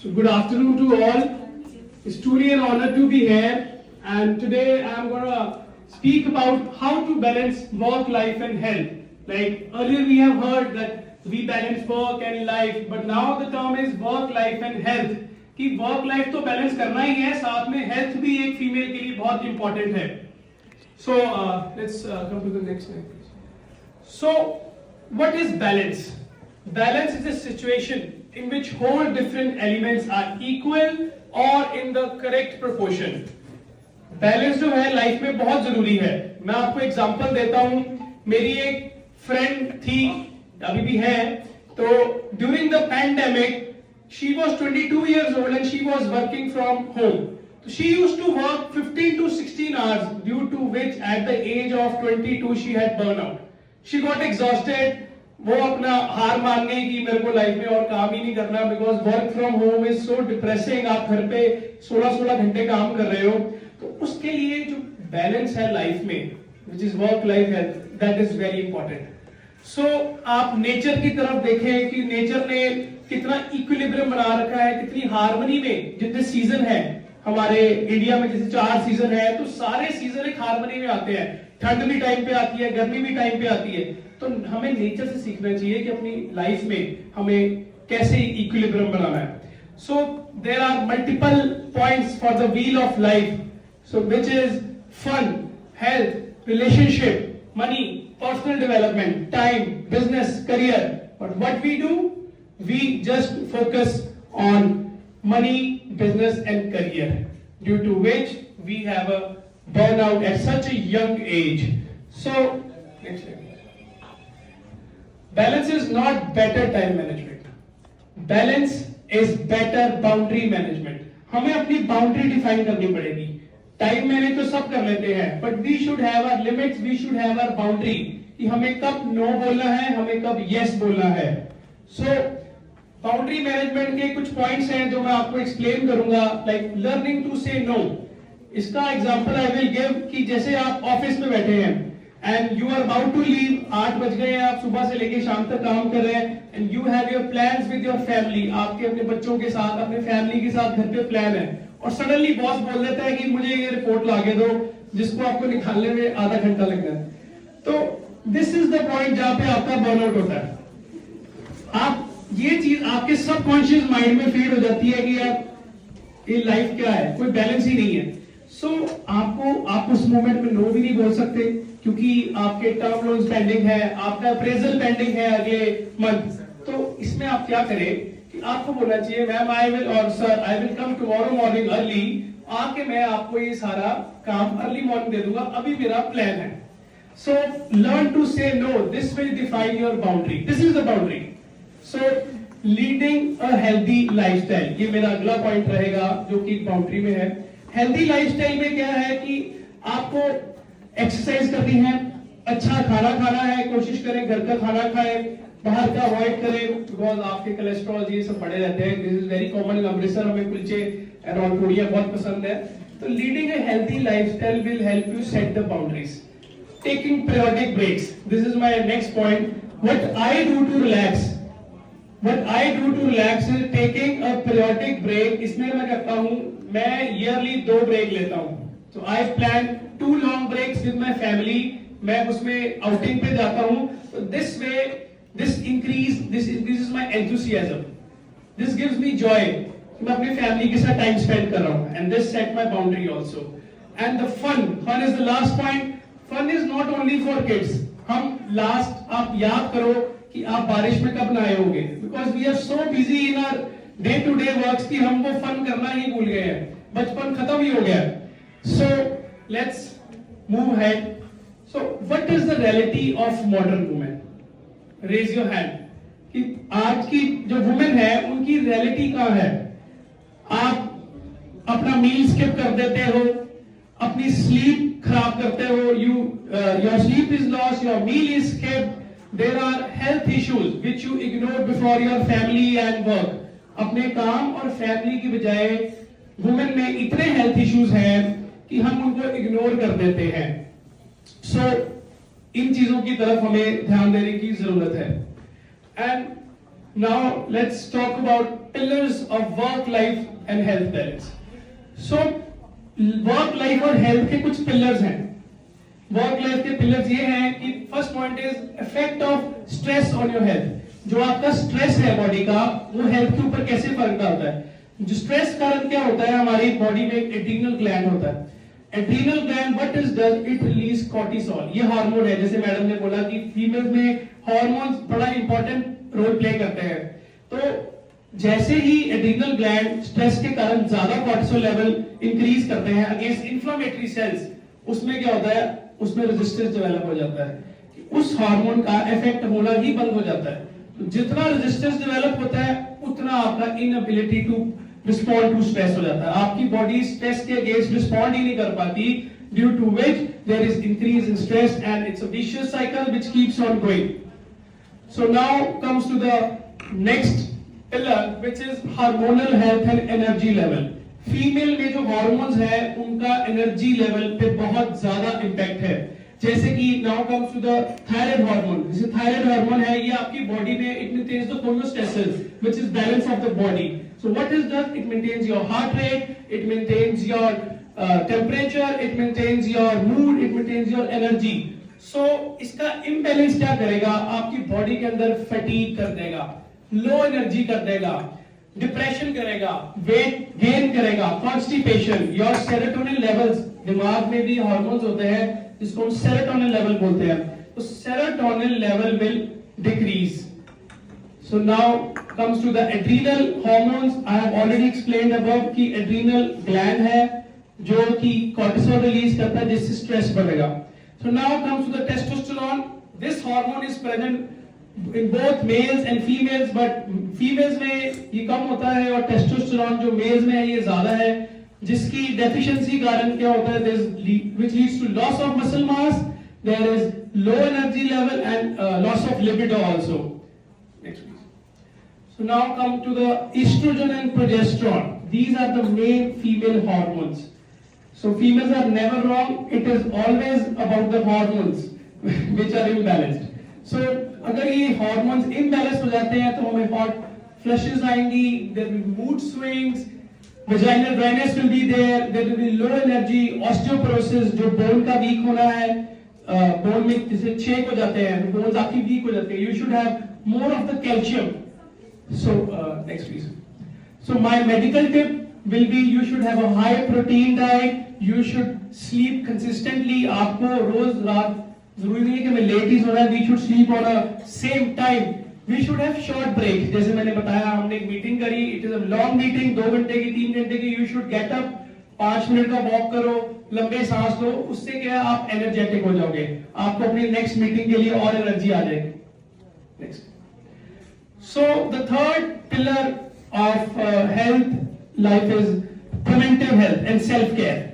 So good afternoon to all. It's truly an honor to be here, and today I'm gonna speak about how to balance work, life, and health. Like earlier we have heard that we balance work and life, but now the term is work, life, and health. कि work life तो balance करना ही है, साथ में health भी एक female के लिए बहुत इंपॉर्टेंट है. So let's come to the next slide, please. So what is balance? Balance is a situation in which whole different elements are equal or in the correct proportion. Balance जो है life में बहुत जरूरी है. मैं आपको example देता हूं. मेरी एक फ्रेंड थी, अभी भी है, तो during the pandemic she was 22 years old and she was working from home. So she used to work 15 to 16 hours, due to which at the age of 22 she had burnout. She got exhausted. वो अपना हार मान गई कि मेरे को life में और काम ही नहीं करना, because work from home is so depressing. आप घर पे 16-16 घंटे काम कर रहे हो, तो उसके लिए जो बैलेंस है लाइफ में, which is work life health, that is very important. So आप नेचर की तरफ देखें कि नेचर ने कितना इक्विलिब्रियम बना रखा है, कितनी हार्मनी में. जितने सीजन है हमारे इंडिया में, जैसे 4 सीजन है, तो सारे सीजन एक हार्मनी में आते हैं. ठंड भी टाइम पे आती है, गर्मी भी टाइम पे आती है. तो हमें नेचर से सीखना चाहिए कि अपनी लाइफ में हमें कैसे इक्विलिब्रियम बनाना है. So there are multiple points for the wheel of life, so which is fun, health, relationship, money, personal development, time, business, career. But what we do, we just focus on money, business and career, due to which we have a burnout at such a young age. So next slide. Balance is not better time management. Balance is better boundary management. हमें अपनी boundary define करनी पड़ेगी. Time manage तो सब कर लेते हैं, but we should have our limits, we should have our boundary, कि हमें कब नो बोलना है, हमें कब यस बोलना है. सो बाउंड्री मैनेजमेंट के कुछ पॉइंट्स हैं जो मैं आपको एक्सप्लेन करूंगा, like learning to say no. इसका एग्जांपल आई विल गिव कि जैसे आप ऑफिस में बैठे हैं and you are about to leave, 8 बज गए हैं, आप सुबह से लेकर शाम तक काम कर रहे हैं, and you have your plans with your family. आपके अपने बच्चों के साथ, अपने फैमिली के साथ घर पे प्लान है, और सडनली बॉस बोल देता है कि मुझे ये रिपोर्ट लाके दो जिसको आपको निकालने में आधा घंटा लगना है. तो दिस इज द पॉइंट जहां पे आपका बर्नआउट होता है. आप ये चीज आपके सबकॉन्शियस माइंड में फीड हो जाती है कि यार ये लाइफ क्या है, कोई बैलेंस ही नहीं है. सो आप उस मोमेंट में नो भी नहीं बोल सकते, क्योंकि आपके टर्म लोन्स पेंडिंग है, आपका अप्रेजल पेंडिंग है अगले मंथ. तो इसमें आप क्या करें कि आपको बोलना चाहिए मैम आई विल, और sir I will come tomorrow morning early, आके मैं आपको ये सारा काम अर्ली मॉर्निंग दे दूंगा, अभी मेरा प्लान है. So learn to say no, this will define your boundary, this is the boundary. So leading a healthy lifestyle, ये मेरा अगला पॉइंट रहेगा जो कि बाउंड्री में है. हेल्दी लाइफस्टाइल में क्या है कि आपको एक्सरसाइज करनी है, अच्छा खाना खाना है, कोशिश करें घर का खाना खाएं, बाहर का अवॉइड करें, बिकॉज आपके कोलेस्ट्रॉल ये सब बढ़े रहते हैं. This is very common in Amritsar, हमें कुलचे और पूड़ियां बहुत पसंद है. तो leading a healthy lifestyle will help you set the boundaries. Taking periodic breaks, this is my next point. What I do to relax, is taking a periodic break. इसमें मैं करता हूं, मैं ईयरली 2 ब्रेक लेता हूं. So I plan 2 long breaks with my family. मैं उसमें outing पे जाता हूं. तो this way this increases my enthusiasm, this gives me joy कि मैं अपनी फैमिली के साथ टाइम स्पेंड कर रहा हूं, and this set my boundary also. And the fun is the last point. Fun is not only for kids. आप याद करो कि आप बारिश में कब नहाए होंगे, because we are so busy in our day to day works कि हम वो फन करना ही भूल गए हैं, बचपन खत्म ही हो गया. So let's move ahead. So what is the reality of modern women? Raise your hand कि आज की जो वुमेन है उनकी रियलिटी कहां है. आप अपना मील स्किप कर देते हो, अपनी स्लीप खराब करते हो, your sleep is lost, your meal is skipped. There are health issues which you ignore before your family and work. अपने काम और फैमिली की बजाय वुमेन में इतने हेल्थ इश्यूज हैं कि हम उनको इग्नोर कर देते हैं. सो इन चीजों की तरफ हमें ध्यान देने की जरूरत है. And Now let's talk about pillars of work life and health balance. So work life और हेल्थ के कुछ पिलर्स हैं. वर्क लाइफ के पिलर्स ये हैं कि first point is effect of stress on your health. जो आपका स्ट्रेस है बॉडी का, वो हेल्थ के ऊपर कैसे फर्क डालता है. जो स्ट्रेस कारण क्या होता है, हमारी बॉडी में एक एड्रीनल ग्लैंड होता है. Adrenal gland what is does, it release cortisol. ये हार्मोन है, जैसे मैडम ने बोला कि फीमेल में हार्मोन्स बड़ा इंपॉर्टेंट रोल प्ले करते हैं. तो जैसे ही एड्रीनल ग्लैंड स्ट्रेस के कारण ज्यादा कॉर्टिसोल लेवल इंक्रीज करते हैं अगेंस्ट इंफ्लेमेटरी सेल्स, उसमें क्या होता है, उसमें रेजिस्टेंस डेवलप हो जाता है. उस हार्मोन का इफेक्ट होना ही बंद हो जाता है. तो जितना रेजिस्टेंस डेवलप होता है उतना आपका inability to respond to stress हो जाता है. आपकी बॉडी स्ट्रेस के अगेंस्ट रिस्पॉन्ड ही नहीं कर पाती, due to which there is increase in stress and it's a vicious cycle which keeps on going. So now comes to the next pillar which is hormonal health and energy level. Female में जो hormones है उनका energy level पे बहुत ज्यादा impact है. जैसे कि now comes to the thyroid hormone. जैसे थायराइड हार्मोन है, ये आपकी बॉडी में it maintains the homeostasis which is balance of the body. So what is that, it maintains your heart rate, it maintains your temperature, it maintains your mood, it maintains your energy. So इसका imbalance क्या करेगा, आपकी body के अंदर fatigue कर देगा, low energy कर देगा, डिप्रेशन करेगा, वेट गेन करेगा, कॉन्स्टिपेशन, योर सेरोटोनिन लेवल्स. दिमाग में भी हार्मोन्स होते हैं जिसको हम सेरोटोनिन लेवल बोलते हैं. तो serotonin level will decrease. So now comes to the adrenal hormones. I have already explained above कि एड्रीनल ग्लैंड है जो कि कॉर्टिसोल रिलीज करता है जिससे स्ट्रेस बढ़ेगा. So now comes to the testosterone. This hormone is present in both males and females, but females में ये कम होता है और टेस्टोस्टेरोन जो मेल्स में है ये ज्यादा है, जिसकी डेफिशिएंसी कारण क्या होता है, which leads to loss of muscle mass, there is low energy level and loss of libido also. Next please. So now come to the estrogen and progesterone. These are the main female hormones. So females are never wrong, it is always about the hormones which are imbalanced. So अगर ये hormones imbalance हो जाते हैं तो हमें hot flushes आएंगी, there will be mood swings, vaginal dryness will be there will be low energy, osteoporosis, जो bone का वीक होना है, बोन में जैसे छेद हो जाते हैं, बोन्स आपकी वीक हो जाते हैं. You should have more of the calcium. So next please. So my medical tip will be you should have a high protein diet, you should sleep consistently. आपको रोज रात जरूरी नहीं है कि मैं लेट ही सोना है, we should sleep on a same time, we should have short break. जैसे मैंने बताया, हमने एक मीटिंग करी, it is a long meeting, 2 घंटे की 3 घंटे की. You should get up, 5 minute का वॉक करो, लंबे सांस लो, उससे क्या है आप एनर्जेटिक हो जाओगे, आपको अपनी नेक्स्ट मीटिंग के लिए और एनर्जी आ जाएगी. Next. So the third pillar of health life is preventive health and self care.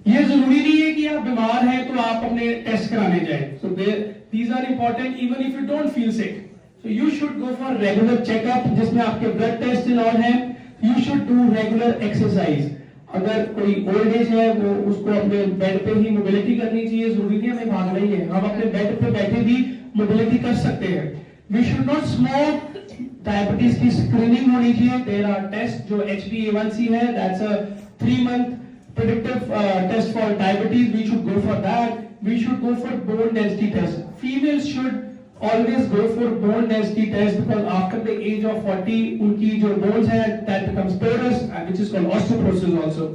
ये जरूरी नहीं है कि आप बीमार हैं तो आप अपने टेस्ट कराने जाएं. So these are important even if you don't feel sick. So you should go for regular checkup जिसमें आपके ब्लड टेस्ट एंड ऑल हैं. You should do regular exercise. अगर कोई ओल्ड एज है वो उसको अपने बेड पे ही मोबिलिटी करनी चाहिए, जरूरी नहीं हमें भागना ही है, हम अपने बेड पे बैठे भी मोबिलिटी कर सकते हैं. We should not smoke. Diabetes की स्क्रीनिंग होनी चाहिए. देयर आर टेस्ट जो HbA1c है, that's a 3-month predictive test for diabetes. We should go for that. We should go for bone density test. Females should always go for bone density test because after the age of 40 उनकी जो bones है that becomes porous and which is called osteoporosis also.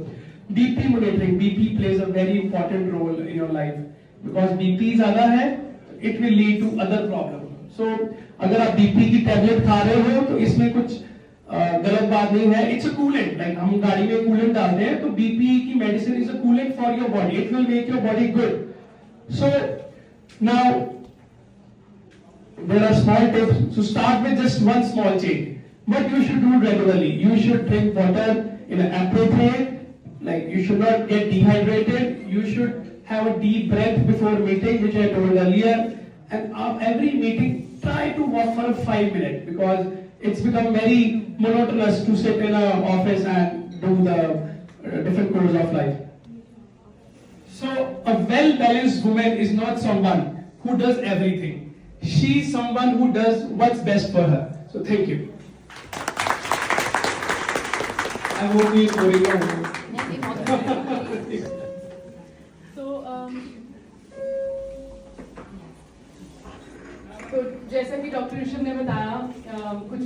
BP monitoring. BP plays a very important role in your life because BP ज़्यादा है it will lead to other problem. So अगर आप BP की tablet खा रहे हो तो इसमें कुछ गलत बात नहीं है. इट्स अ कूलेंट, लाइक हम गाड़ी में कूलेंट डालते हैं तो बीपी की medicine is a coolant for your body, it will make your body good. So now there are small tips. So start with just one small change, but you should do regularly. You should drink water in an appropriate, like you should not get dehydrated. You should have a deep breath before meeting, which I told earlier. And every meeting, try to walk for 5 minutes because it's become very monotonous to sit in an office and do the different course of life. So a well-balanced woman is not someone who does everything. She's someone who does what's best for her. So thank you. I hope he is boring you. नहीं बहुत अच्छा है। तो जैसा कि doctor Rishabh ने बताया कुछ